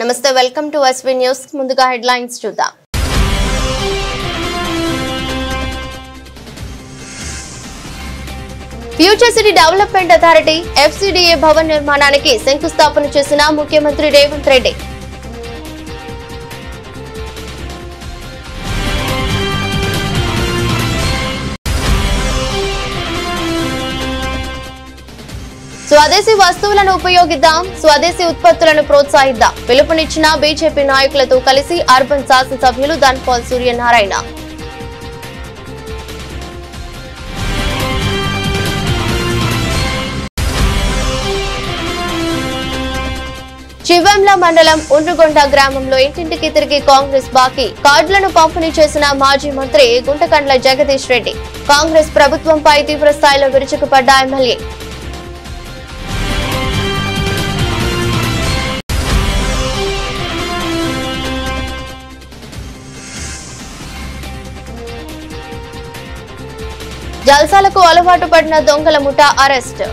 నమస్తే, welcome to SV news. ముందుగా headlines చూద్దాం. Future city development authority FCDA Bhavan నిర్మాణానికి శంకుస్థాపన చేసిన ముఖ్యమంత్రి రేవంత్ రెడ్డి. స్వదేశీ వస్తువులను ఉపయోగిద్దాం, స్వదేశీ ఉత్పత్తులను ప్రోత్సహిద్దాం పిలుపునిచ్చిన బీజేపీ నాయకులతో కలిసి అర్బన్ శాసనసభ్యులు ధన్పాల్ సూర్యనారాయణ. చివెంల మండలం ఉండ్రుగొండ గ్రామంలో ఇంటింటికి తిరిగి కాంగ్రెస్ బాకీ కార్డులను పంపిణీ చేసిన మాజీ మంత్రి గుంటకండ్ల జగదీష్ రెడ్డి. కాంగ్రెస్ ప్రభుత్వంపై తీవ్ర స్థాయిలో విరుచుకుపడ్డ ఎమ్మెల్యే. జల్సాలకు అలవాటు పడిన దొంగల ముఠా అరెస్ట్.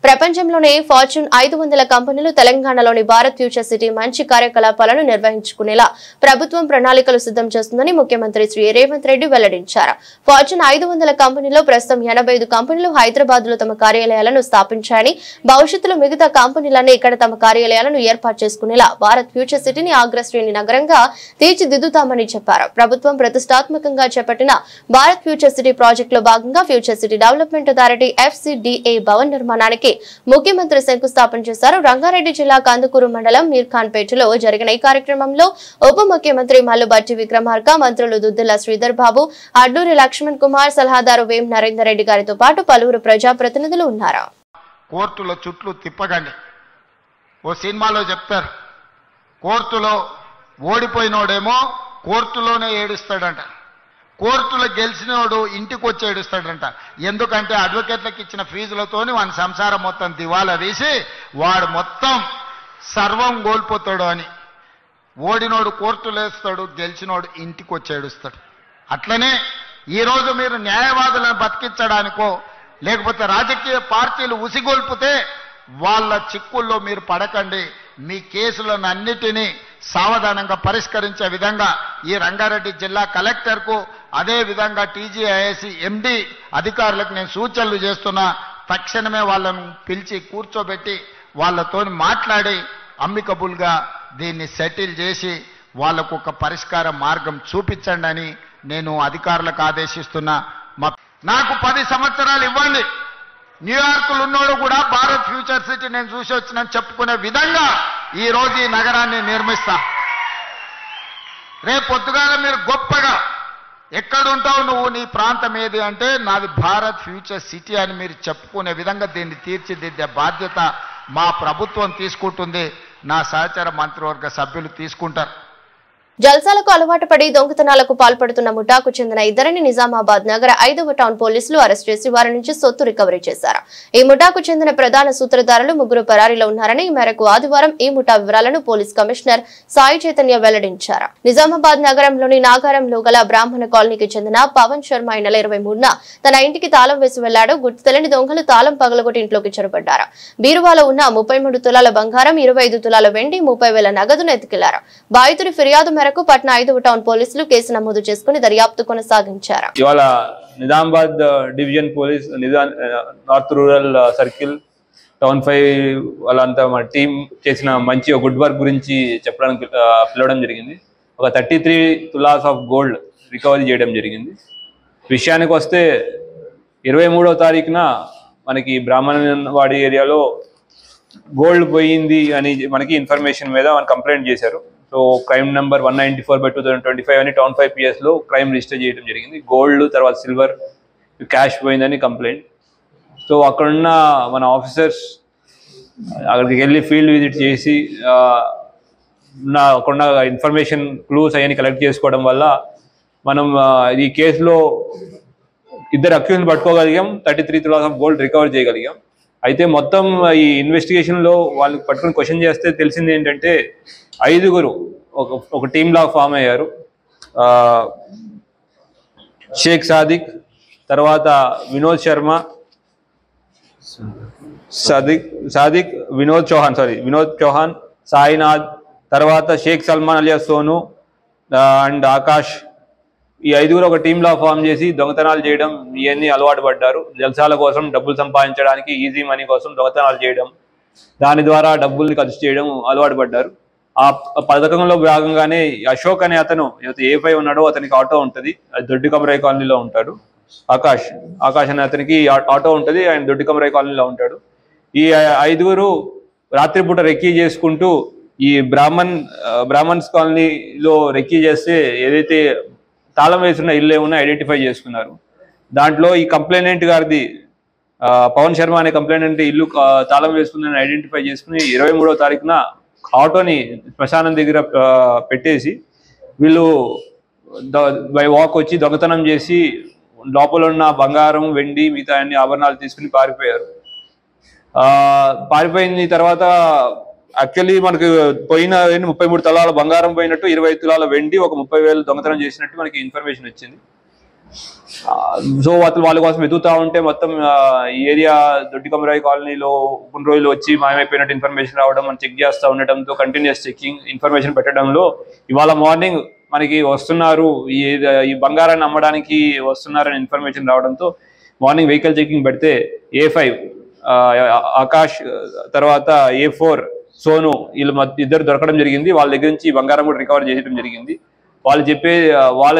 ప్రపంచంలోనే ఫార్చ్యూన్ 500 కంపెనీలు తెలంగాణలోని భారత్ ఫ్యూచర్ సిటీ మంచి కార్యకలాపాలను నిర్వహించుకునేలా ప్రభుత్వం ప్రణాళికలు సిద్ధం చేస్తుందని ముఖ్యమంత్రి శ్రీ రేవంత్ రెడ్డి వెల్లడించారు. ఫార్చ్యూన్ 500 కంపెనీలో ప్రస్తుతం 85 కంపెనీలు హైదరాబాద్ లో తమ కార్యాలయాలను స్థాపించాయని, భవిష్యత్తులో మిగతా కంపెనీలన్నీ ఇక్కడ తమ కార్యాలయాలను ఏర్పాటు చేసుకునేలా భారత్ ఫ్యూచర్ సిటీని అగ్రశ్రేణి నగరంగా తీర్చిదిద్దుతామని చెప్పారు. ప్రభుత్వం ప్రతిష్టాత్మకంగా చేపట్టిన భారత్ ఫ్యూచర్ సిటీ ప్రాజెక్టులో భాగంగా future city development authority FCDA Bhavan నిర్మాణానికి ముఖ్యమంత్రి శంకుస్థాపన చేశారు. రంగారెడ్డి జిల్లా కందుకూరు మండలం మీర్ఖాన్పేటలో జరిగిన ఈ కార్యక్రమంలో ఉప ముఖ్యమంత్రి మల్లుబట్టి విక్రమార్క, మంత్రులు దుద్దిల్ల శ్రీధర్ బాబు, అడ్లూరి లక్ష్మణ్ కుమార్, సలహాదారు వేం నరేందర్ రెడ్డి గారితో పాటు పలువురు ప్రజాప్రతినిధులు ఉన్నారు. కోర్టులో చుట్లు తిప్పకండి. ఓ సినిమాలో చెప్తారు, కోర్టులో ఓడిపోయినోడేమో కోర్టులోనే ఏడుస్తాడంట, కోర్టులో గెలిచినోడు ఇంటికి వచ్చి ఏడుస్తాడంట. ఎందుకంటే అడ్వకేట్లకు ఇచ్చిన ఫీజులతోని వాని సంసారం మొత్తం దివాలా తీసి వాడు మొత్తం సర్వం కోల్పోతాడు అని. ఓడినోడు కోర్టులో వేస్తాడు, గెలిచినోడు ఇంటికి వచ్చి ఏడుస్తాడు. అట్లనే ఈరోజు మీరు న్యాయవాదులను బతికించడానికో లేకపోతే రాజకీయ పార్టీలు ఉసిగొల్పితే వాళ్ళ చిక్కుల్లో మీరు పడకండి. మీ కేసులను అన్నిటినీ సావధానంగా పరిష్కరించే విధంగా ఈ రంగారెడ్డి జిల్లా కలెక్టర్కు, అదే విధంగా TGIS MD అధికారులకు నేను సూచనలు చేస్తున్నా. తక్షణమే వాళ్ళను పిలిచి కూర్చోబెట్టి వాళ్ళతో మాట్లాడి అమ్మికబుల్గా దీన్ని సెటిల్ చేసి వాళ్ళకు ఒక పరిష్కార మార్గం చూపించండి అని నేను అధికారులకు ఆదేశిస్తున్నా. నాకు 10 సంవత్సరాలు ఇవ్వండి, న్యూయార్క్లో ఉన్నోడు కూడా భారత్ ఫ్యూచర్ సిటీ నేను చూసి వచ్చినని చెప్పుకునే విధంగా ఈ రోజు ఈ నగరాన్ని నిర్మిస్తా. రేపు పొద్దుగాల మీరు గొప్పగా ఎక్కడుంటావు నువ్వు, నీ ప్రాంతం ఏది అంటే నాది భారత్ ఫ్యూచర్ సిటీ అని మీరు చెప్పుకునే విధంగా దీన్ని తీర్చిదిద్దే బాధ్యత మా ప్రభుత్వం తీసుకుంటుంది, నా సహచర మంత్రివర్గ సభ్యులు తీసుకుంటారు. జల్సాలకు అలవాటు పడి దొంగతనాలకు పాల్పడుతున్న ముఠాకు చెందిన ఇద్దరిని నిజామాబాద్ నగర 5వ టౌన్ పోలీసులు అరెస్ట్ చేసి వారి నుంచి సొత్తు రికవరీ చేశారు. ఈ ముఠాకు చెందిన ప్రధాన సూత్రధారులు 3 పరారీలో ఉన్నారని, ఈ మేరకు ఆదివారం ఈ ముఠా వివరాలను పోలీస్ కమిషనర్ సాయి చైతన్య వెల్లడించారు. నిజామాబాద్ నగరంలోని నాగారంలో గల బ్రాహ్మణ కాలనీకి చెందిన పవన్ శర్మ ఈ నెల 23న తన ఇంటికి తాళం వేసి వెళ్లాడు. గుర్తు తెలియని దొంగలు తాళం పగలగొట్టి ఇంట్లోకి చొరబడ్డారు. బీరువాలో ఉన్న 33 తులాల బంగారం, 25 తులాల వెండి, 30,000 నగదును ఎత్తుకెళ్లారు. బాధితుడి ఫిర్యాదు మేరకు పట్నా 5వ టౌన్ పోలీసులు కేసు నమోదు చేసుకుని దర్యాప్తు కొనసాగించారు. ఇవాళ Nizamabad division police north rural circle town 5 వాళ్ళంతా మా టీం చేసిన మంచి గుడ్ వర్క్ గురించి చెప్పడానికి పిలవడం జరిగింది. ఒక 33 తులాస్ ఆఫ్ గోల్డ్ రికవరీ చేయడం జరిగింది. విషయానికి వస్తే 23వ తారీఖున మనకి బ్రాహ్మణవాడి ఏరియాలో గోల్డ్ పోయింది అని మనకి ఇన్ఫర్మేషన్ మీద మన కంప్లైంట్ చేశారు. సో క్రైమ్ నెంబర్ 194/2025 అని టౌన్ 5 PS లో క్రైమ్ రిజిస్టర్ చేయడం జరిగింది. గోల్డ్ తర్వాత సిల్వర్ క్యాష్ పోయిందని కంప్లైంట్. సో అక్కడున్న మన ఆఫీసర్స్ అక్కడికి వెళ్ళి ఫీల్డ్ విజిట్ చేసి అక్కడున్న ఇన్ఫర్మేషన్ క్లూస్ అవన్నీ కలెక్ట్ చేసుకోవడం వల్ల మనం ఈ కేసులో 2 అక్యూజ్ని పట్టుకోగలిగాం, 33 తులాస్ ఆఫ్ గోల్డ్ రికవర్ చేయగలిగాం. అయితే మొత్తం ఈ ఇన్వెస్టిగేషన్లో వాళ్ళకి పట్టుకుని క్వశ్చన్ చేస్తే తెలిసింది ఏంటంటే 5గురు ఒక టీమ్ లాగా ఫామ్ అయ్యారు. షేక్ సాదిక్, తర్వాత వినోద్ శర్మ, సాదిక్ వినోద్ చౌహాన్, సాయినాథ్, తర్వాత షేక్ సల్మాన్ అలియా సోను అండ్ ఆకాష్. ఈ 5గురు ఒక టీంలా ఫామ్ చేసి దొంగతనాలు చేయడం ఇవన్నీ అలవాటు పడ్డారు. జల్సాల కోసం, డబ్బులు సంపాదించడానికి, ఈజీ మనీ కోసం దొంగతనాలు చేయడం, దాని ద్వారా డబ్బుల్ని ఖర్చు చేయడం అలవాటు పడ్డారు. ఆ పథకంలో భాగంగానే అశోక్ అనే అతను A5 ఉన్నాడో అతనికి ఆటో ఉంటుంది, అది దొడ్డి కమరాయి కాలనీలో ఉంటాడు. ఆకాష్ అనే అతనికి ఆటో ఉంటుంది, ఆయన దొడ్డి కమరాయి కాలనీలో ఉంటాడు. ఈ 5గురు రాత్రిపూట రెక్కీ చేసుకుంటూ ఈ బ్రాహ్మణ్స్ కాలనీలో రెక్కీ చేస్తే ఏదైతే తాళం వేసిన ఇల్లు ఏమన్నా ఐడెంటిఫై చేసుకున్నారు. దాంట్లో ఈ కంప్లైనెంట్ గారిది పవన్ శర్మ అనే కంప్లైనెంట్ ఇల్లు తాళం వేసుకుందని ఐడెంటిఫై చేసుకుని 23వ తారీఖున ఆటోని శ్మశానం దగ్గర పెట్టేసి వీళ్ళు బై వాక్ వచ్చి దొంగతనం చేసి లోపల ఉన్న బంగారం, వెండి, మిగతా అన్ని ఆభరణాలు తీసుకుని పారిపోయారు. పారిపోయిన తర్వాత యాక్చువల్లీ మనకు పోయిన 33 తులాల బంగారం పోయినట్టు, 25 తులాల వెండి, ఒక 30,000 దొంగతనం చేసినట్టు మనకి ఇన్ఫర్మేషన్ వచ్చింది. సో వాళ్ళ కోసం వెతుకుతా ఉంటే మొత్తం ఈ ఏరియా దొడ్డి కమరాయి కాలనీలో కొన్ని రోజులు వచ్చి మాయమైపోయినట్టు ఇన్ఫర్మేషన్ రావడం, మనం చెక్ చేస్తూ ఉండటంతో కంటిన్యూస్ చెకింగ్, ఇన్ఫర్మేషన్ పెట్టడంలో ఇవాళ మార్నింగ్ మనకి వస్తున్నారు, ఈ బంగారాన్ని అమ్మడానికి వస్తున్నారని ఇన్ఫర్మేషన్ రావడంతో మార్నింగ్ వెహికల్ చెకింగ్ పెడితే A5 ఆకాష్, తర్వాత A4 సోను, వీళ్ళు ఇద్దరు దొరకడం జరిగింది. వాళ్ళ దగ్గర నుంచి బంగారం కూడా రికవర్ చేయడం జరిగింది. వాళ్ళు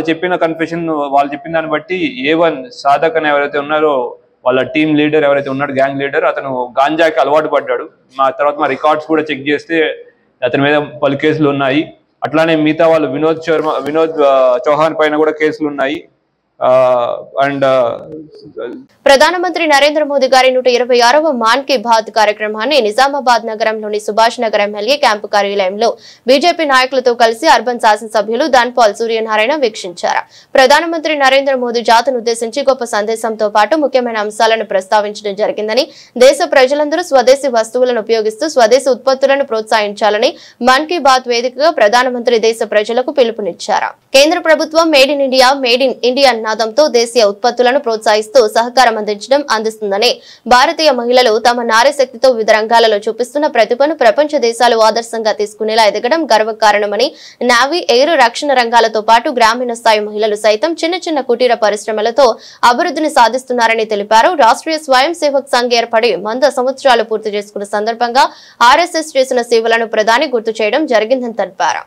చెప్పిన కన్ఫెషన్, వాళ్ళు చెప్పిన దాన్ని బట్టి A1 సాధక్ అని ఎవరైతే ఉన్నారో వాళ్ళ టీమ్ లీడర్ ఎవరైతే ఉన్నాడు, గ్యాంగ్ లీడర్, అతను గాంజాకి అలవాటు పడ్డాడు. తర్వాత మా రికార్డ్స్ కూడా చెక్ చేస్తే అతని మీద పలు కేసులు ఉన్నాయి. అట్లానే మిగతా వాళ్ళు వినోద్ చౌహాన్ పైన కూడా కేసులు ఉన్నాయి. ప్రధానమంత్రి నరేంద్ర మోదీ గారి 126వ మాన్ కీ బాత్ కార్యక్రమాన్ని నిజామాబాద్ నగరంలోని సుభాష్ నగర్ ఎమ్మెల్యే క్యాంపు కార్యాలయంలో బీజేపీ నాయకులతో కలిసి అర్బన్ శాసనసభ్యులు ధన్పాల్ సూర్యనారాయణ వీక్షించారు. ప్రధానమంత్రి నరేంద్ర మోదీ జాతిని ఉద్దేశించి గొప్ప సందేశంతో పాటు ముఖ్యమైన అంశాలను ప్రస్తావించడం జరిగిందని, దేశ ప్రజలందరూ స్వదేశీ వస్తువులను ఉపయోగిస్తూ స్వదేశీ ఉత్పత్తులను ప్రోత్సహించాలని మన్ కీ బాత్ వేదికగా ప్రధానమంత్రి దేశ ప్రజలకు పిలుపునిచ్చారు. కేంద్ర ప్రభుత్వం మేడ్ ఇన్ ఇండియా నాదంతో దేశీయ ఉత్పత్తులను ప్రోత్సహిస్తూ సహకారం అందిస్తుందని, భారతీయ మహిళలు తమ నారీ శక్తితో వివిధ రంగాలలో చూపిస్తున్న ప్రతిభను ప్రపంచ దేశాలు ఆదర్శంగా తీసుకునేలా ఎదగడం గర్వకారణమని, నావీ, ఎయిర్, రక్షణ రంగాలతో పాటు గ్రామీణ స్థాయి మహిళలు సైతం చిన్న కుటీర పరిశ్రమలతో అభివృద్ధిని సాధిస్తున్నారని తెలిపారు. రాష్ట్రీయ స్వయం సేవక్ సంఘ్ ఏర్పడి 100 సంవత్సరాలు పూర్తి చేసుకున్న సందర్భంగా RSS చేసిన సేవలను ప్రధాని గుర్తు చేయడం జరిగిందని తెలిపారు.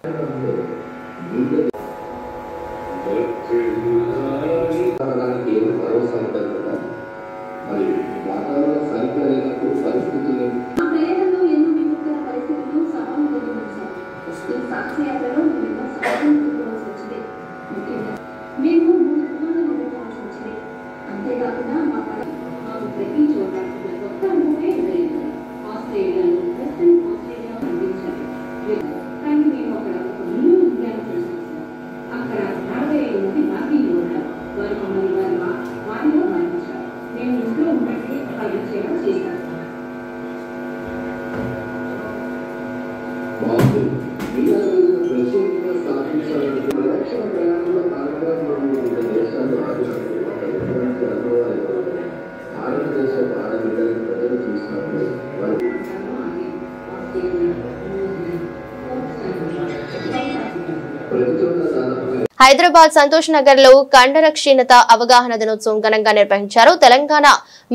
హైదరాబాద్ సంతోష్ నగర్ లో కండర క్షీణత అవగాహన దినోత్సవం ఘనంగా నిర్వహించారు. తెలంగాణ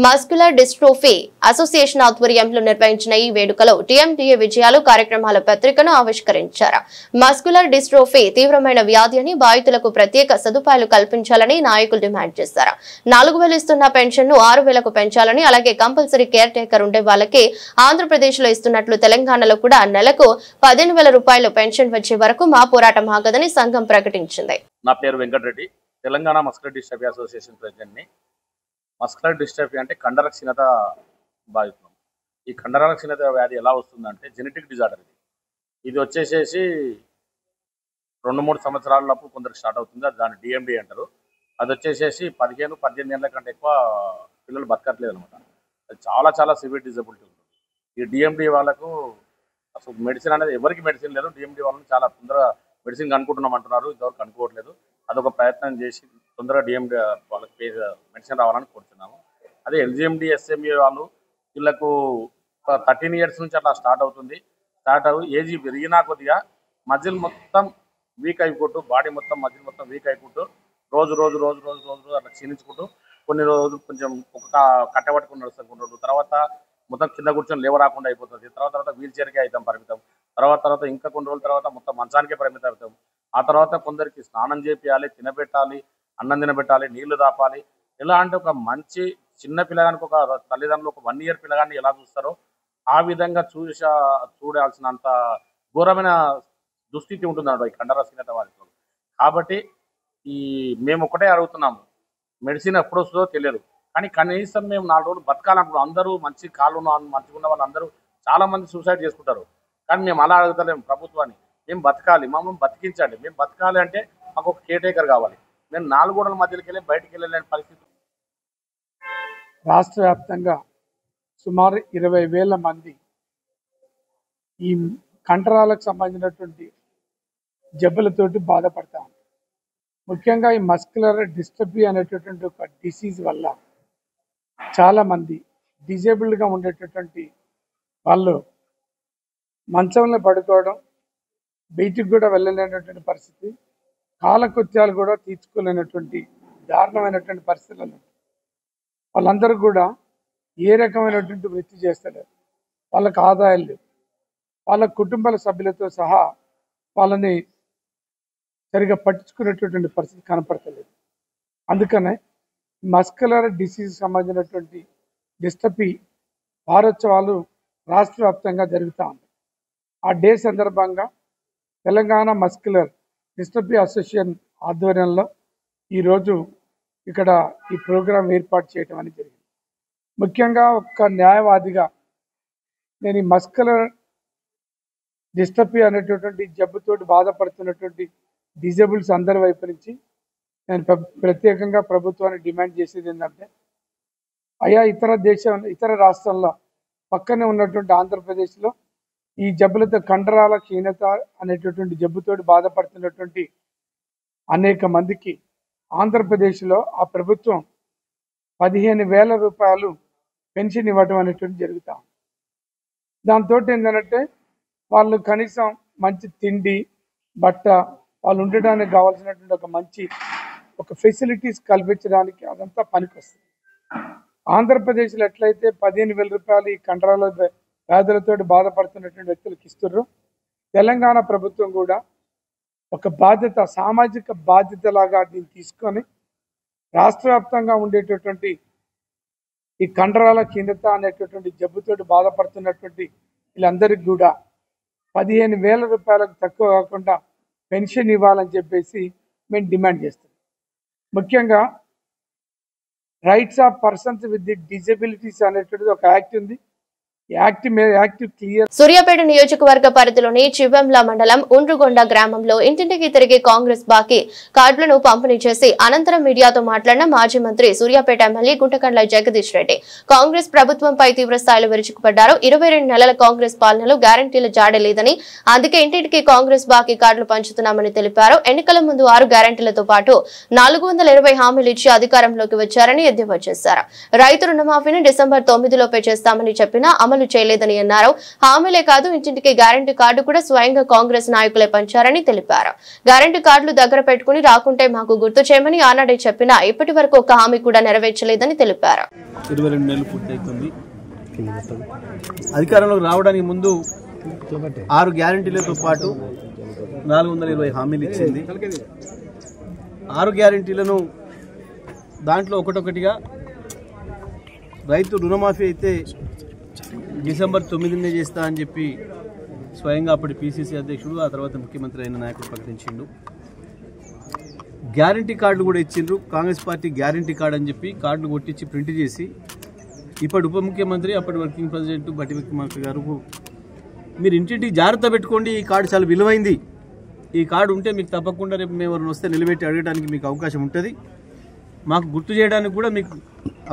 మస్కులర్ డిస్ట్రోఫీ అసోసియేషన్ ఆధ్వర్యంలో నిర్వహించిన ఈ వేడుకలో TMDA విజయాలు కార్యక్రమాల పత్రికను ఆవిష్కరించారు. మస్కులర్ డిస్ట్రోఫీ తీవ్రమైన వ్యాధి అని, బాధితులకు ప్రత్యేక సదుపాయాలు కల్పించాలని నాయకులు డిమాండ్ చేశారు. 4,000 ఇస్తున్న పెన్షన్ ను 6,000కు పెంచాలని, అలాగే కంపల్సరీ కేర్ టేకర్ ఉండే వాళ్ళకి ఆంధ్రప్రదేశ్ లో ఇస్తున్నట్లు తెలంగాణలో కూడా నెలకు 15,000 రూపాయలు పెన్షన్ వచ్చే వరకు మా పోరాటం ఆగదని సంఘం ప్రకటించింది. నా పేరు Venkatareddy, Telangana muscular dystrophy association ప్రెసిడెంట్ని. మస్కులర్ డిస్ట్రోఫీ అంటే కండర క్షీణత బాధితున్నాం. ఈ కండరాల క్షీణత వ్యాధి ఎలా వస్తుందంటే జెనెటిక్ డిజార్డర్. ఇది వచ్చేసేసి 2-3 సంవత్సరాలప్పుడు కొందరికి స్టార్ట్ అవుతుంది. దాన్ని DMD అంటారు. అది వచ్చేసేసి 15-18 ఏళ్ళ కంటే ఎక్కువ పిల్లలు బతకట్లేదు అనమాట. అది చాలా సివియర్ డిజబిలిటీ ఉంటుంది. ఈ DMD వాళ్ళకు అసలు మెడిసిన్ అనేది ఎవరికి మెడిసిన్ లేదు. DMD వాళ్ళని చాలా తొందరగా మెడిసిన్ కనుక్కుంటున్నాం అంటున్నారు, ఇంతవరకు కనుక్కోవట్లేదు. అదొక ప్రయత్నం చేసి తొందరగా డిఎండి వాళ్ళకి మెడిసిన్ రావాలని కోరుతున్నాము. అదే ఎల్జిఎండి ఎస్ఎంఏ వాళ్ళు వీళ్ళకు 13 years నుంచి అట్లా స్టార్ట్ అవుతుంది. స్టార్ట్ అవ్వి ఏజ్ పెరిగినా కొద్దిగా మజిల్ మొత్తం వీక్ అయిపోతూ బాడీ మొత్తం మజిల్ మొత్తం వీక్ అయిపోతూ రోజు రోజు రోజు రోజు రోజు అట్లా క్షీణించుకుంటూ కొన్ని రోజులు కొంచెం ఒక కట్ట పట్టుకుని నడుస్తుంటారు. తర్వాత మొత్తం కింద కూర్చొని లేవరాకుండా అయిపోతుంది. తర్వాత వీల్ చైర్కే అవుతాం పరిమితం. తర్వాత ఇంకా కొన్ని రోజుల తర్వాత మొత్తం మంచానికే పరిమితం అవుతాం. ఆ తర్వాత కొందరికి స్నానం చేపియాలి, తినబెట్టాలి, అన్నం తినబెట్టాలి, నీళ్లు దాపాలి. ఎలా అంటే ఒక మంచి చిన్న పిల్లగానికి ఒక తల్లిదండ్రులు ఒక 1 year పిల్లగాన్ని ఎలా చూస్తారో ఆ విధంగా చూడాల్సినంత ఘోరమైన దుస్థితి ఉంటుందన్నమాట ఈ కండరక్షీణత వారితో. కాబట్టి మేము ఒకటే అడుగుతున్నాము, మెడిసిన్ ఎప్పుడు వస్తుందో తెలియదు, కానీ కనీసం మేము 4 రోజులు బతకాలనుకుంటున్నాం. అందరూ మంచి కాళ్ళు మంచిగా ఉన్న వాళ్ళందరూ చాలా మంది సూసైడ్ చేసుకుంటారు. కానీ మేము అలా అడుగుతలేము ప్రభుత్వాన్ని. మేము బతకాలి, మమ్మల్ని బతికించండి. మేము బతకాలి అంటే మాకు ఒక కేర్ టేకర్ కావాలి. మేము 4 గోడల మధ్యలోకి వెళ్ళి బయటికి వెళ్ళలేని పరిస్థితి. రాష్ట్ర వ్యాప్తంగా సుమారు 20,000 మంది ఈ కండరాలకు సంబంధించినటువంటి జబ్బులతోటి బాధపడతా ఉంటారు. ముఖ్యంగా ఈ మస్కులర్ డిస్ట్రఫీ అనేటటువంటి ఒక డిసీజ్ వల్ల చాలామంది డిజేబుల్డ్గా ఉండేటటువంటి వాళ్ళు మంచంలో పడుకోవడం, బయటికి కూడా వెళ్ళలేనటువంటి పరిస్థితి, కాలకృత్యాలు కూడా తీర్చుకోలేనటువంటి దారుణమైనటువంటి పరిస్థితులు. వాళ్ళందరూ కూడా ఏ రకమైనటువంటి వృత్తి చేస్తలేరు, వాళ్ళకి ఆదాయాలు లేవు, వాళ్ళ కుటుంబాల సభ్యులతో సహా వాళ్ళని సరిగా పట్టించుకునేటటువంటి పరిస్థితి కనపడతలేదు. అందుకనే మస్కులర్ డిసీజ్ సంబంధించినటువంటి డిస్ట్రఫీ వారోత్సవాలు రాష్ట్ర వ్యాప్తంగా జరుగుతూ ఉన్నాయి. ఆ డే సందర్భంగా తెలంగాణ మస్కులర్ డిస్ట్రఫీ అసోసియేషన్ ఆధ్వర్యంలో ఈరోజు ఇక్కడ ఈ ప్రోగ్రాం ఏర్పాటు చేయడం అనేది జరిగింది. ముఖ్యంగా ఒక న్యాయవాదిగా నేను ఈ మస్కులర్ డిస్ట్రఫీ అనేటటువంటి జబ్బుతోటి బాధపడుతున్నటువంటి డిజేబుల్స్ అందరి వైపు నుంచి నేను ప్రత్యేకంగా ప్రభుత్వాన్ని డిమాండ్ చేసేది ఏంటంటే, అయ్యా ఇతర రాష్ట్రాల్లో పక్కనే ఉన్నటువంటి ఆంధ్రప్రదేశ్లో ఈ జబ్బులతో కండరాల క్షీణత అనేటటువంటి జబ్బుతోటి బాధపడుతున్నటువంటి అనేక మందికి ఆంధ్రప్రదేశ్లో ఆ ప్రభుత్వం 15,000 రూపాయలు పెన్షన్ ఇవ్వడం అనేటువంటి జరుగుతాం. దాంతో ఏంటంటే వాళ్ళు కనీసం మంచి తిండి, బట్ట, వాళ్ళు ఉండడానికి కావాల్సినటువంటి ఒక ఫెసిలిటీస్ కల్పించడానికి అదంతా పనికొస్తుంది. ఆంధ్రప్రదేశ్లో ఎట్లయితే 15,000 రూపాయలు ఈ కండరాల వ్యాధులతో బాధపడుతున్నటువంటి వ్యక్తులకు ఇస్తుర్రో, తెలంగాణ ప్రభుత్వం కూడా ఒక బాధ్యత, సామాజిక బాధ్యతలాగా దీన్ని తీసుకొని రాష్ట్ర వ్యాప్తంగా ఉండేటటువంటి ఈ కండరాల క్షీణత అనేటటువంటి జబ్బుతోటి బాధపడుతున్నటువంటి వీళ్ళందరికీ కూడా 15,000 రూపాయలకు తక్కువ కాకుండా పెన్షన్ ఇవ్వాలని చెప్పేసి మేము డిమాండ్ చేస్తాం. ముఖ్యంగా rights of persons with disabilities అనేటువంటిది ఒక యాక్ట్ ఉంది. సూర్యాపేట నియోజకవర్గ పరిధిలోని చివెంల మండలం ఉండ్రుగొండ గ్రామంలో ఇంటింటికి తిరిగి కాంగ్రెస్ బాకీ కార్డులను పంపిణీ చేసి అనంతరం మీడియాతో మాట్లాడిన మాజీ మంత్రి సూర్యాపేట ఎమ్మెల్యే గుంటకండ్ల జగదీష్ రెడ్డి కాంగ్రెస్ ప్రభుత్వంపై తీవ్రస్థాయిలో విరుచుకుపడ్డారు. 22 నెలల కాంగ్రెస్ పాలనలో గ్యారంటీలు జాడలేదని, అందుకే ఇంటింటికి కాంగ్రెస్ బాకీ కార్డులు పంచుతున్నామని తెలిపారు. ఎన్నికల ముందు 6 గ్యారంటీలతో పాటు 420 హామీలు ఇచ్చి అధికారంలోకి వచ్చారని ఎద్దేవా చేశారు. రైతు రుణమాఫీని డిసెంబర్ 9 లోపే చేస్తామని చెప్పినా అమలు చేయలేదని అన్నారు. హామీలే కాదు, ఇంటింటికి గ్యారంటీ కార్డు కూడా స్వయంగా కాంగ్రెస్ నాయకులే పంచారని తెలిపారు. గ్యారంటీ కార్డులు దగ్గర పెట్టుకుని రాకుంటే మాకు గుర్తు చేయమని ఆనాడే చెప్పినా ఇప్పటి వరకు ఒక హామీ కూడా నెరవేర్చలేదని తెలిపారు. 22 నెలలు పూర్తవుతుంది. అధికారంలోకి రావడానికి ముందు 6 గ్యారంటీలతో పాటు 420 హామీలు ఇచ్చింది. 6 గ్యారంటీలను దాంట్లో ఒకటొకటిగా రైతు రుణమాఫీ అయితే డిసెంబర్ 9నే చేస్తా అని చెప్పి స్వయంగా అప్పటి పిసిసి అధ్యక్షుడు, ఆ తర్వాత ముఖ్యమంత్రి అయిన నాయకుడు ప్రకటించిండు. గ్యారంటీ కార్డులు కూడా ఇచ్చిండ్రు. కాంగ్రెస్ పార్టీ గ్యారంటీ కార్డు అని చెప్పి కార్డులు కొట్టించి ప్రింట్ చేసి ఇప్పటి ఉప ముఖ్యమంత్రి, అప్పటి వర్కింగ్ ప్రెసిడెంట్ బట్టి విక్రమార్క గారు, మీరు ఇంటింటికి జాగ్రత్త పెట్టుకోండి, ఈ కార్డు చాలా విలువైంది, ఈ కార్డు ఉంటే మీకు తప్పకుండా రేపు మేము ఎవరిని వస్తే నిలబెట్టి అడగడానికి మీకు అవకాశం ఉంటుంది, మాకు గుర్తు చేయడానికి కూడా మీకు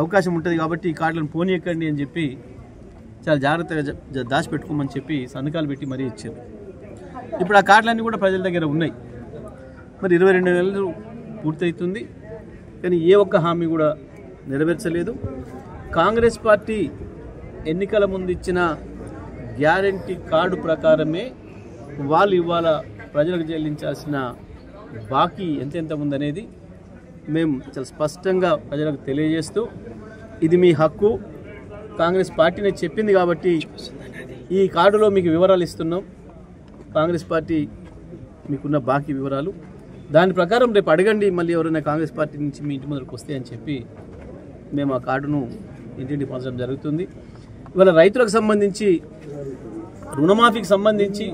అవకాశం ఉంటుంది, కాబట్టి ఈ కార్డులను పోనీయకండి అని చెప్పి చాలా జాగ్రత్తగా దాచిపెట్టుకోమని చెప్పి సంతకాలు పెట్టి మరీ ఇచ్చారు. ఇప్పుడు ఆ కార్డులన్నీ కూడా ప్రజల దగ్గర ఉన్నాయి. మరి 22 నెలలు పూర్తవుతుంది. కానీ ఏ ఒక్క హామీ కూడా నెరవేర్చలేదు. కాంగ్రెస్ పార్టీ ఎన్నికల ముందు ఇచ్చిన గ్యారంటీ కార్డు ప్రకారమే వాళ్ళు ఇవాళ ప్రజలకు చెల్లించాల్సిన బాకీ ఎంతెంత ఉందనేది మేము చాలా స్పష్టంగా ప్రజలకు తెలియజేస్తూ, ఇది మీ హక్కు, కాంగ్రెస్ పార్టీనే చెప్పింది కాబట్టి ఈ కార్డులో మీకు వివరాలు ఇస్తున్నాం, కాంగ్రెస్ పార్టీ మీకున్న బాకీ వివరాలు, దాని ప్రకారం రేపు అడగండి మళ్ళీ ఎవరైనా కాంగ్రెస్ పార్టీ నుంచి మీ ఇంటి ముందుకు వస్తే అని చెప్పి మేము ఆ కార్డును ఇంటింటి పంచడం జరుగుతుంది. ఇవాళ రైతులకు సంబంధించి రుణమాఫీకి సంబంధించి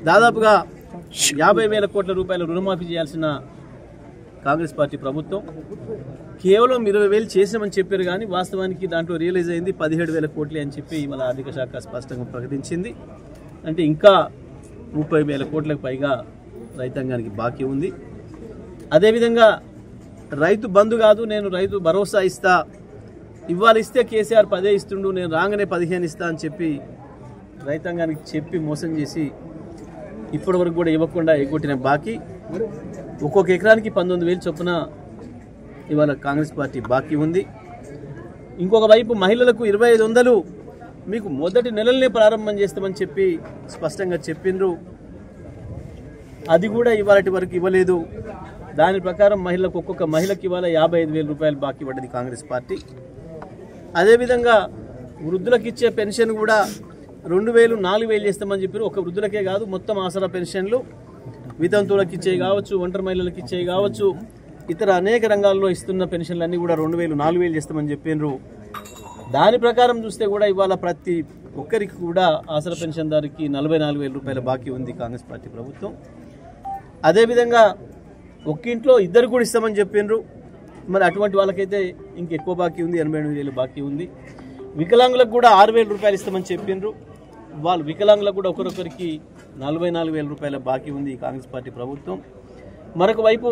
దాదాపుగా 50,000 కోట్ల రూపాయల రుణమాఫీ చేయాల్సిన కాంగ్రెస్ పార్టీ ప్రభుత్వం కేవలం 20,000 చేసామని చెప్పారు, కానీ వాస్తవానికి దాంట్లో రియలైజ్ అయింది 17,000 కోట్లే అని చెప్పి మన ఆర్థిక శాఖ స్పష్టంగా ప్రకటించింది. అంటే ఇంకా 30,000 కోట్లకు పైగా రైతాంగానికి బాకీ ఉంది. అదేవిధంగా రైతు బంధు కాదు, నేను రైతు భరోసా ఇస్తా, ఇవాళ ఇస్తే కేసీఆర్ 10 ఇస్తుండు, నేను రాగానే 15 ఇస్తా అని చెప్పి రైతాంగానికి చెప్పి మోసం చేసి ఇప్పటి వరకు కూడా ఇవ్వకుండా ఎగ్గొట్టిన బాకీ ఒక్కొక్క ఎకరానికి 19,000 చొప్పున ఇవాళ కాంగ్రెస్ పార్టీ బాకీ ఉంది. ఇంకొక వైపు మహిళలకు 2,500 మీకు మొదటి నెలలనే ప్రారంభం చేస్తామని చెప్పి స్పష్టంగా చెప్పిండ్రు, అది కూడా ఇవాళటి వరకు ఇవ్వలేదు. దాని ప్రకారం మహిళలకు ఒక్కొక్క మహిళకి ఇవాళ 55,000 రూపాయలు బాకీ పడ్డది కాంగ్రెస్ పార్టీ. అదేవిధంగా వృద్ధులకు ఇచ్చే పెన్షన్ కూడా 2,000, 4,000 చేస్తామని చెప్పారు. ఒక వృద్ధులకే కాదు, మొత్తం ఆసరా పెన్షన్లు వితంతువులకు ఇచ్చేవి కావచ్చు, ఒంటరి మహిళలకు ఇచ్చేవి కావచ్చు, ఇతర అనేక రంగాల్లో ఇస్తున్న పెన్షన్లన్నీ కూడా 2,000, 4,000 చేస్తామని చెప్పినారు. దాని ప్రకారం చూస్తే కూడా ఇవాళ ప్రతి ఒక్కరికి కూడా ఆసరా పెన్షన్దారికి 44,000 రూపాయల బాకీ ఉంది కాంగ్రెస్ పార్టీ ప్రభుత్వం. అదేవిధంగా ఒక్కింట్లో ఇద్దరు కూడా ఇస్తామని చెప్పినారు, మరి అటువంటి వాళ్ళకైతే ఇంకెక్కువ బాకీ ఉంది, 88,000 బాకీ ఉంది. వికలాంగులకు కూడా 6,000 రూపాయలు ఇస్తామని చెప్పినారు, వాళ్ళు వికలాంగులకు కూడా ఒకరొకరికి 44,000 రూపాయల బాకీ ఉంది కాంగ్రెస్ పార్టీ ప్రభుత్వం. మరొక వైపు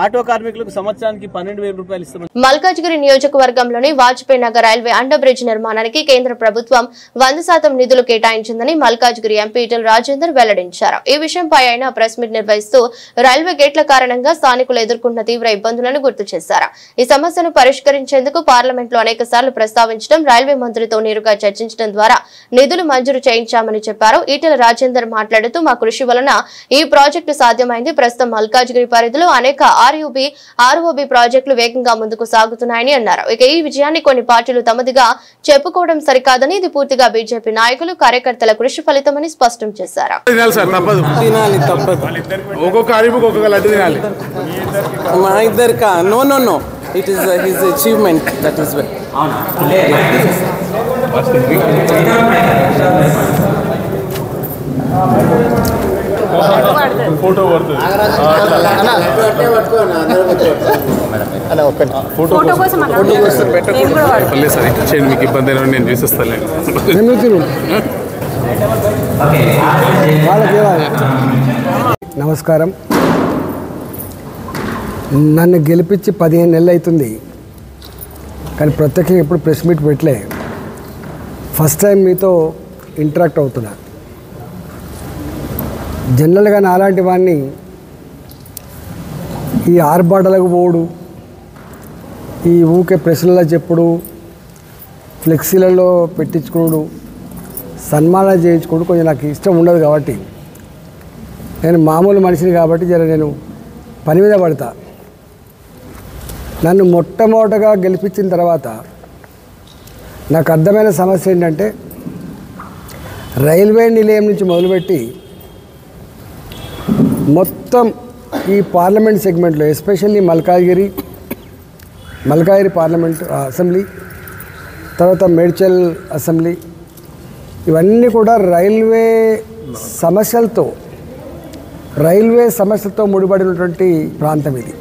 ఆటో కార్మికులకు సంవత్సరానికి 12,000 రూపాయలు ఇస్తామని. మల్కాజ్గిరి నియోజకవర్గంలోని Vajpayee Nagar railway under bridge నిర్మాణానికి కేంద్ర ప్రభుత్వం 100% నిధులు కేటాయించిందని మల్కాజ్గిరి ఎంపీ ఈటెల రాజేందర్ వెల్లడించారు. ఈ విషయంపై ఆయన ప్రెస్ మీట్ నిర్వహిస్తూ రైల్వే గేట్ల కారణంగా స్థానికులు ఎదుర్కొంటున్న తీవ్ర ఇబ్బందులను గుర్తు చేశారు. ఈ సమస్యను పరిష్కరించేందుకు పార్లమెంట్లో అనేక సార్లు ప్రస్తావించడం, రైల్వే మంత్రితో నేరుగా చర్చించడం ద్వారా నిధులు మంజూరు చేయించామని చెప్పారు. ఈటెల రాజేందర్ మాట్లాడుతూ మా కృషి వలన ఈ ప్రాజెక్టు సాధ్యమైంది. ప్రస్తుతం మల్కాజ్గిరి పరిధిలో అనేక ఆర్ఓబి ప్రాజెక్టులు వేగంగా ముందుకు సాగుతున్నాయని అన్నారు. ఇక ఈ విజయాన్ని కొన్ని పార్టీలు తమదిగా చెప్పుకోవడం సరికాదని, ఇది పూర్తిగా బీజేపీ నాయకులు, కార్యకర్తల కృషి ఫలితమని స్పష్టం చేశారు. It is his achievement, that is well. Photo పడుతుంది సార్, ఇచ్చేయండి, మీకు ఇబ్బంది అయినా నేను చూసిస్తాను. నమస్కారం. నన్ను గెలిపించి 15 నెలలు అవుతుంది, కానీ ప్రత్యేకంగా ఎప్పుడు ప్రెస్ మీట్ పెట్టలే. ఫస్ట్ టైం మీతో ఇంటరాక్ట్ అవుతున్నా. జనరల్గా నాలాంటి వాడిని ఈ ఆర్భాటాలకు పోడు, ఈ ఊకే ప్రశ్నలలో చెప్పుడు, ఫ్లెక్సీలలో పెట్టించుకోడు, సన్మానం చేయించుకోడు కొంచెం నాకు ఇష్టం ఉండదు. కాబట్టి నేను మామూలు మనిషిని కాబట్టి నేను పని మీద పడతా. నన్ను మొట్టమొదటగా గెలిపించిన తర్వాత నాకు అర్థమైన సమస్య ఏంటంటే, రైల్వే నిలయం నుంచి మొదలుపెట్టి మొత్తం ఈ పార్లమెంట్ సెగ్మెంట్లో, ఎస్పెషల్లీ మల్కాజ్గిరి పార్లమెంట్ అసెంబ్లీ, తర్వాత మేడ్చల్ అసెంబ్లీ, ఇవన్నీ కూడా రైల్వే సమస్యలతో ముడిపడినటువంటి ప్రాంతం ఇది.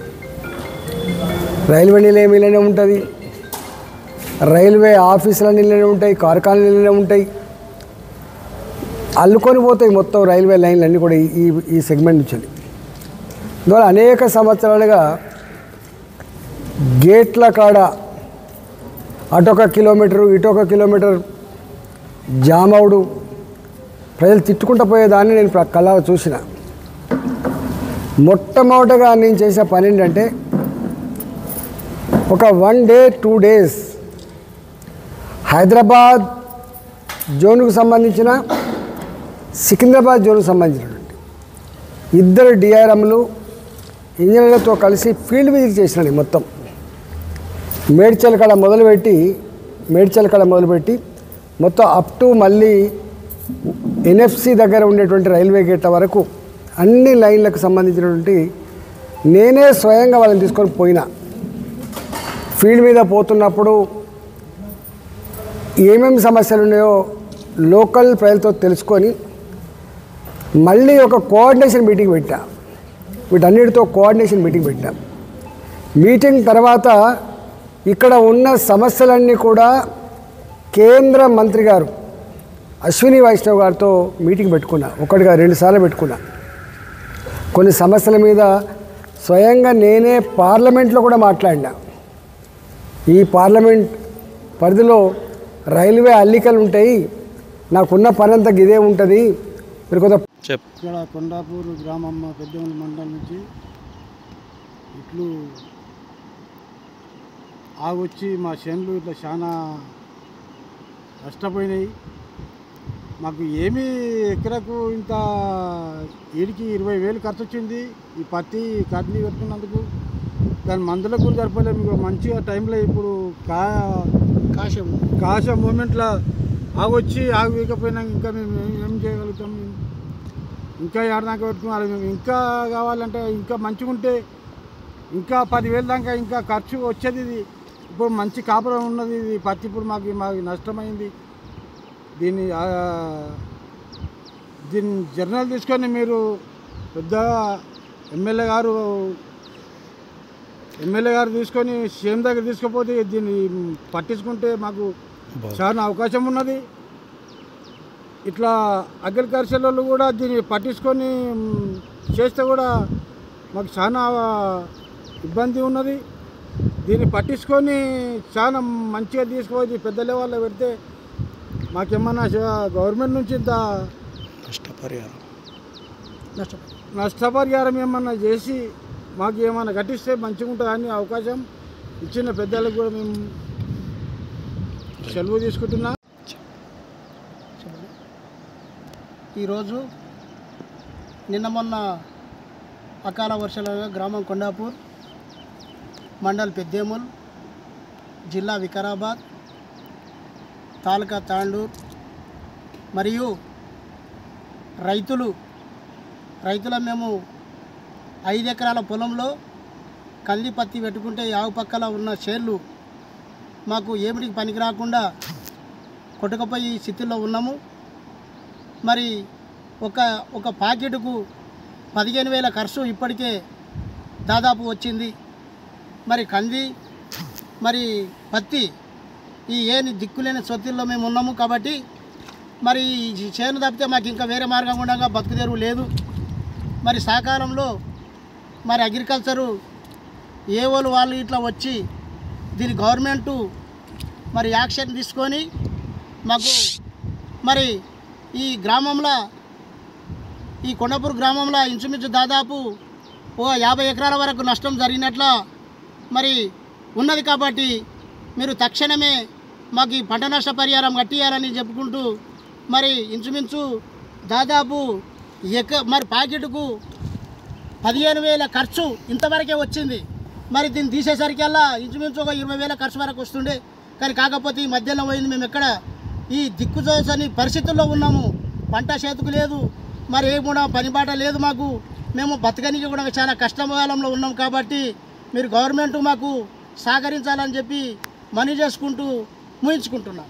రైల్వే నిలయం ఇలానే ఉంటుంది, రైల్వే ఆఫీసులన్నీ ఇలానే ఉంటాయి, కార్ఖానాలు ఇలానే ఉంటాయి, అల్లుకొని పోతాయి మొత్తం రైల్వే లైన్లు అన్నీ కూడా ఈ సెగ్మెంట్ నుంచి. అందువల్ల అనేక సంవత్సరాలుగా గేట్ల కాడ అటొక కిలోమీటరు ఇటొక కిలోమీటర్ జామ్ అవుడు, ప్రజలు తిట్టుకుంటూ పోయేదాన్ని నేను కళ్ళారా చూసిన. మొట్టమొదటగా నేను చేసిన పని ఏంటంటే, ఒక 1 డే 2 డేస్ హైదరాబాద్ జోన్కు సంబంధించిన సికింద్రాబాద్ జోన్కు సంబంధించినటువంటి 2 డిఆర్ఎంలు ఇంజనీర్లతో కలిసి ఫీల్డ్ విజిట్ చేసినాను. మొత్తం మేడ్చల్ కాడ మొదలుపెట్టి మొత్తం అప్ టు మళ్ళీ ఎన్ఎఫ్సి దగ్గర ఉండేటువంటి రైల్వే గేట్ల వరకు అన్ని లైన్లకు సంబంధించినటువంటి నేనే స్వయంగా వాళ్ళని తీసుకొని పోయినా. ఫీల్డ్ మీద పోతున్నప్పుడు ఏమేమి సమస్యలు ఉన్నాయో లోకల్ ప్రజలతో తెలుసుకొని మళ్ళీ ఒక కోఆర్డినేషన్ మీటింగ్ పెట్టా. వీటన్నిటితో కోఆర్డినేషన్ మీటింగ్ పెట్టా. మీటింగ్ తర్వాత ఇక్కడ ఉన్న సమస్యలన్నీ కూడా కేంద్ర మంత్రి గారు అశ్విని వైష్ణవ్ గారితో మీటింగ్ పెట్టుకున్నా. 1-2 సార్లు పెట్టుకున్నా. కొన్ని సమస్యల మీద స్వయంగా నేనే పార్లమెంట్లో కూడా మాట్లాడినా. ఈ పార్లమెంట్ పరిధిలో రైల్వే అల్లికలు ఉంటాయి, నాకున్న పనంతా ఇదే ఉంటుంది. మీరు కొంత ఇక్కడ కొండాపూర్ గ్రామం పెద్దమూల మండలం నుంచి ఇట్లు ఆగొచ్చి మా చేనులు ఇట్లా చాలా నష్టపోయినాయి. మాకు ఏమీ ఎకరకు ఇంత 20,000 ఖర్చు వచ్చింది. ఈ పత్తి కడ్లీ పెట్టుకున్నందుకు దాని మందులకు కూడా సరిపోలేదు. మీకు మంచిగా టైంలో ఇప్పుడు కాశ మూమెంట్లో ఆగవేయకపోయినా ఇంకా మేము ఏం చేయగలుగుతాం? ఇంకా ఏడాదిదాకా పెట్టుకున్నారు. మేము ఇంకా కావాలంటే ఇంకా మంచిగా ఉంటే ఇంకా 10,000 దాకా ఇంకా ఖర్చు వచ్చేది. ఇది ఇప్పుడు మంచి కాపురం ఉన్నది. ఇది పత్తి ఇప్పుడు మాకు నష్టమైంది. దీన్ని జర్నల్ తీసుకొని మీరు పెద్దగా ఎమ్మెల్యే గారు తీసుకొని సీఎం దగ్గర తీసుకుపోతే దీన్ని పట్టించుకుంటే మాకు చాలా అవకాశం ఉన్నది. ఇట్లా అగ్రికల్చర్ వాళ్ళు కూడా దీన్ని పట్టించుకొని చేస్తే కూడా మాకు చాలా ఇబ్బంది ఉన్నది. దీన్ని పట్టించుకొని చాలా మంచిగా తీసుకుపోయి పెద్ద లెవెల్లో పెడితే మాకేమన్నా గవర్నమెంట్ నుంచి ఇంత నష్టపరిహారం ఏమన్నా చేసి మాకు ఏమన్నా కట్టిస్తే మంచిగా ఉంటుందని అవకాశం ఇచ్చిన పెద్దలకు కూడా మేము సెలవు తీసుకుంటున్నాం. ఈరోజు నిన్న మొన్న అకాల వర్షాలుగా గ్రామం కొండాపూర్, మండల్ పెద్దేముల్, జిల్లా వికారాబాద్, తాలూకా తాండూర్ మరియు రైతుల మేము 5 ఎకరాల పొలంలో కంది పత్తి పెట్టుకుంటే యావు పక్కల ఉన్న చేళ్ళు మాకు ఏమిటికి పనికి రాకుండా కొట్టుకపోయి స్థితిలో ఉన్నాము. మరి ఒక ప్యాకెట్కు 15,000 ఖర్చు ఇప్పటికే దాదాపు వచ్చింది. మరి కంది మరి పత్తి ఈ దిక్కులేని సొత్తుల్లో మేము ఉన్నాము. కాబట్టి మరి ఈ చేను తప్పితే మాకు ఇంకా వేరే మార్గం ఉండగా బతుకుదేరు లేదు. మరి సహకారంలో మరి అగ్రికల్చరు వాళ్ళు ఇట్లా వచ్చి దీని గవర్నమెంటు మరి యాక్షన్ తీసుకొని మాకు మరి ఈ గ్రామంలో ఈ కొండాపూర్ గ్రామంలో ఇంచుమించు దాదాపు 50 ఎకరాల వరకు నష్టం జరిగినట్ల మరి ఉన్నది. కాబట్టి మీరు తక్షణమే మాకు ఈ పంట నష్ట పరిహారం కట్టియాలని చెప్పుకుంటూ మరి ఇంచుమించు దాదాపు మరి ప్యాకెట్కు 15,000 ఖర్చు ఇంతవరకే వచ్చింది. మరి దీన్ని తీసేసరికల్లా ఇంచుమించు ఒక 20,000 ఖర్చు వరకు వస్తుండే. కానీ కాకపోతే ఈ మధ్యలో పోయింది. మేము ఎక్కడ ఈ దిక్కుజోసని పరిస్థితుల్లో ఉన్నాము. పంట చేతుకు లేదు, మరి ఏ కూడా పనిబాట లేదు మాకు. మేము బతకనికి కూడా చాలా కష్టకాలంలో ఉన్నాం. కాబట్టి మీరు గవర్నమెంట్ మాకు సహకరించాలని చెప్పి మనవి చేసుకుంటూ ముగించుకుంటున్నాం.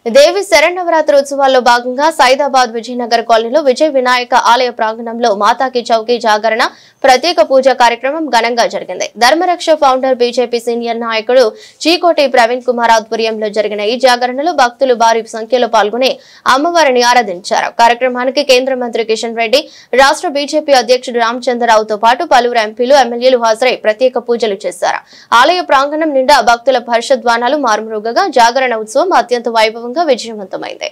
దేవి శరన్నవరాత్రి ఉత్సవాల్లో భాగంగా సైదాబాద్ విజయనగర్ కాలనీలో విజయ వినాయక ఆలయ ప్రాంగణంలో మాతాకి చౌకీ జాగరణ ప్రత్యేక పూజా కార్యక్రమం ఘనంగా జరిగింది. ధర్మరక్ష ఫౌండర్ బీజేపీ సీనియర్ నాయకుడు చీకోటి ప్రవీణ్ కుమార్ ఆధ్వర్యంలో జరిగిన ఈ జాగరణలో భక్తులు భారీ సంఖ్యలో పాల్గొని అమ్మవారిని ఆరాధించారు. కార్యక్రమానికి కేంద్ర మంత్రి కిషన్ రెడ్డి, రాష్ట్ర బీజేపీ అధ్యక్షుడు రామచంద్రరావుతో పాటు పలువురు ఎంపీలు, ఎమ్మెల్యేలు హాజరై ప్రత్యేక పూజలు చేశారు. ఆలయ ప్రాంగణం నిండా భక్తుల హర్షధ్వానాలు మారుమ్రోగగా జాగరణ ఉత్సవం అత్యంత వైభవంగా విజయవంతమైంది.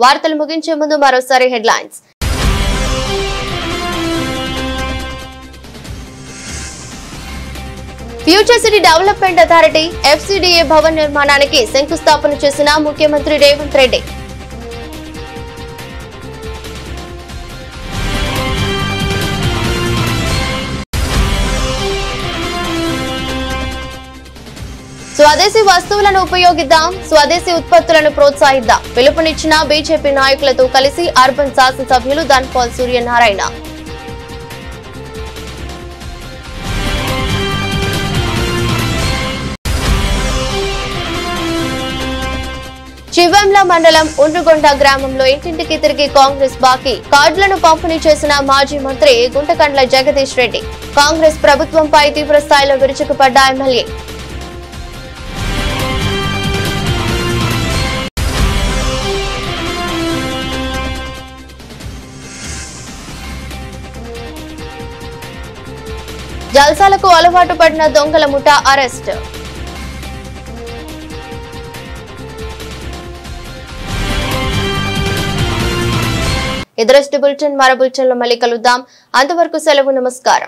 వార్తలు ముగించే ముందు మరోసారి headlines. Future city development authority FCDA Bhavan నిర్మాణానికి శంకుస్థాపన చేసిన ముఖ్యమంత్రి రేవంత్ రెడ్డి. స్వదేశీ వస్తువులను ఉపయోగిద్దాం, స్వదేశీ ఉత్పత్తులను ప్రోత్సహిద్దాం పిలుపునిచ్చిన బీజేపీ నాయకులతో కలిసి అర్బన్ శాసనసభ్యులు ధన్పాల్ సూర్యనారాయణ. చివెంల మండలం ఉండ్రుగొండ గ్రామంలో ఇంటింటికి తిరిగి కాంగ్రెస్ బాకీ కార్డులను పంపిణీ చేసిన మాజీ మంత్రి గుంటకండ్ల జగదీష్ రెడ్డి. కాంగ్రెస్ ప్రభుత్వంపై తీవ్ర స్థాయిలో విరుచుకుపడ్డ ఎమ్మెల్యే. జల్సాలకు అలవాటు పడిన దొంగల ముఠా అరెస్ట్. ఇదరస్ట్ బులెటిన్ మరో బులెటిన్లో మళ్ళీ కలుద్దాం. అంతవరకు సెలవు. నమస్కారం.